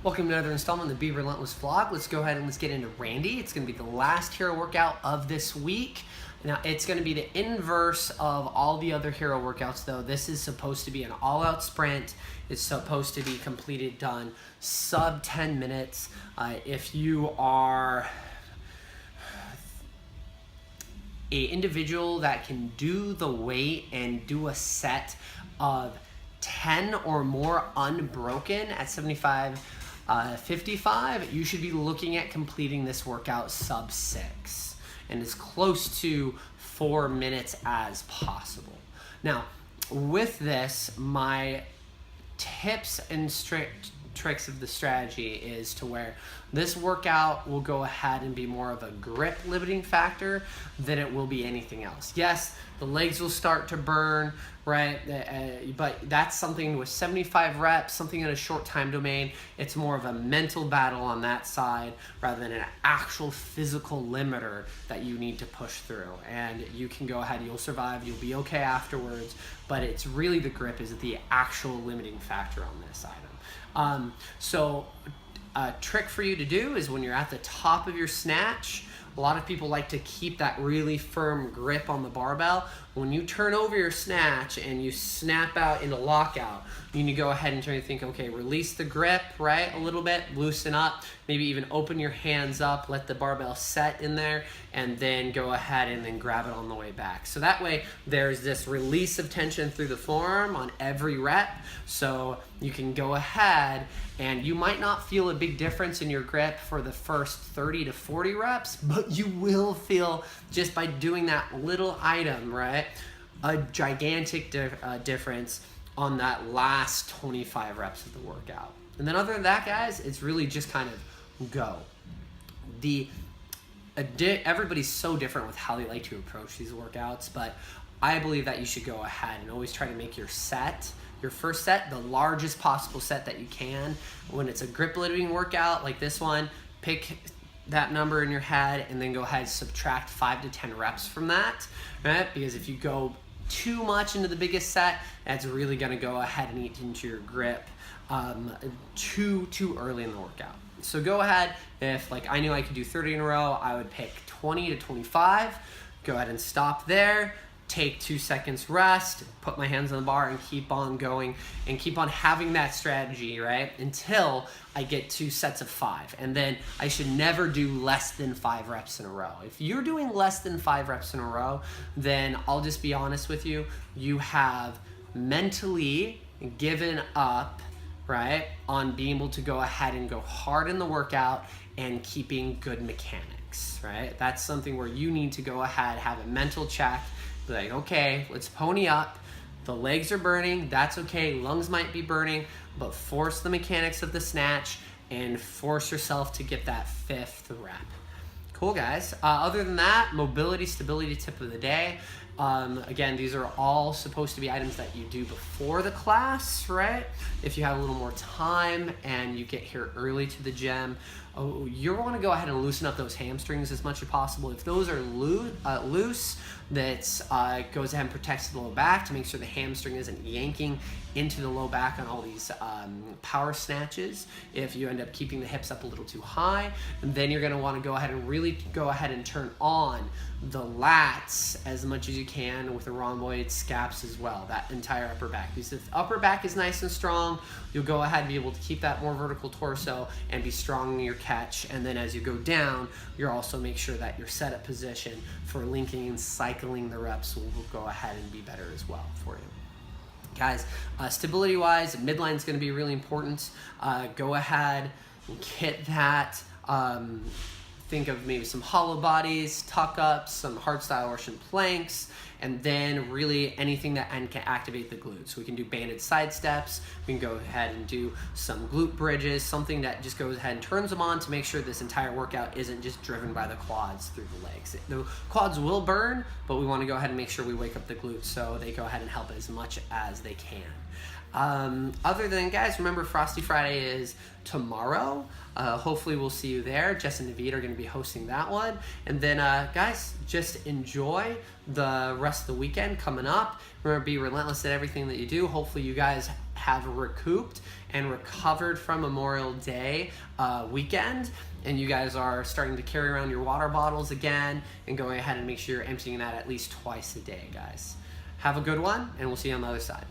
Welcome to another installment of the Be Relentless vlog. Let's go ahead and let's get into Randy. It's going to be the last hero workout of this week. Now, it's going to be the inverse of all the other hero workouts, though. This is supposed to be an all-out sprint. It's supposed to be completed, done, sub 10 minutes. If you are an individual that can do the weight and do a set of 10 or more unbroken at 55, you should be looking at completing this workout sub 6 and as close to 4 minutes as possible. Now, with this, my tips and tricks of the strategy is to where this workout will go ahead and be more of a grip limiting factor than it will be anything else. Yes, the legs will start to burn, right? But that's something with 75 reps, something in a short time domain. It's more of a mental battle on that side rather than an actual physical limiter that you need to push through. And you can go ahead, you'll survive, you'll be okay afterwards, but it's really the grip is the actual limiting factor on this item. So a trick for you to do is when you're at the top of your snatch, a lot of people like to keep that really firm grip on the barbell. When you turn over your snatch and you snap out into lockout, you need to go ahead and try to think, okay, release the grip, right, a little bit, loosen up, maybe even open your hands up, let the barbell set in there, and then go ahead and then grab it on the way back. So that way, there's this release of tension through the forearm on every rep, so you can go ahead and you might not feel a big difference in your grip for the first 30 to 40 reps, but you will feel just by doing that little item, right, a gigantic difference on that last 25 reps of the workout. And then other than that, guys, it's really just kind of go. Everybody's so different with how they like to approach these workouts, but I believe that you should go ahead and always try to make your first set, the largest possible set that you can. When it's a grip limiting workout like this one, pick that number in your head and then go ahead and subtract 5 to 10 reps from that, right? Because if you go too much into the biggest set, that's really going to go ahead and eat into your grip too early in the workout. So go ahead, if like I knew I could do 30 in a row, I would pick 20 to 25, go ahead and stop there, take 2 seconds rest, put my hands on the bar and keep on going and keep on having that strategy, right, until I get 2 sets of 5. And then I should never do less than 5 reps in a row. If you're doing less than 5 reps in a row, then I'll just be honest with you, you have mentally given up, right, on being able to go ahead and go hard in the workout and keeping good mechanics, right? That's something where you need to go ahead, have a mental check, be like, okay, let's pony up. The legs are burning, that's okay. Lungs might be burning, but force the mechanics of the snatch and force yourself to get that 5th rep. Cool, guys. Other than that, mobility, stability tip of the day. Again, these are all supposed to be items that you do before the class, right? If you have a little more time and you get here early to the gym, you want to go ahead and loosen up those hamstrings as much as possible. If those are loose, that goes ahead and protects the low back to make sure the hamstring isn't yanking into the low back on all these power snatches. If you end up keeping the hips up a little too high, then you're going to want to go ahead and really go ahead and turn on the lats as much as you can with the rhomboid scaps as well, that entire upper back. Because if the upper back is nice and strong, you'll go ahead and be able to keep that more vertical torso and be strong in your catch. And then as you go down, you'll also make sure that your setup position for linking and cycling the reps will go ahead and be better as well for you. Guys, stability wise, midline is going to be really important. Go ahead and get that. Think of maybe some hollow bodies, tuck ups, some hardstyle Russian planks, and then really anything that can activate the glutes. We can do banded side steps. We can go ahead and do some glute bridges, something that just goes ahead and turns them on to make sure this entire workout isn't just driven by the quads through the legs. The quads will burn, but we want to go ahead and make sure we wake up the glutes so they go ahead and help as much as they can. Other than, guys, remember Frosty Friday is tomorrow. Hopefully we'll see you there. Jess and Naveed are going to be hosting that one. And then, guys, just enjoy the rest of the weekend coming up. Remember, be relentless at everything that you do. Hopefully you guys have recouped and recovered from Memorial Day weekend, and you guys are starting to carry around your water bottles again, and going ahead and make sure you're emptying that at least twice a day, guys. Have a good one, and we'll see you on the other side.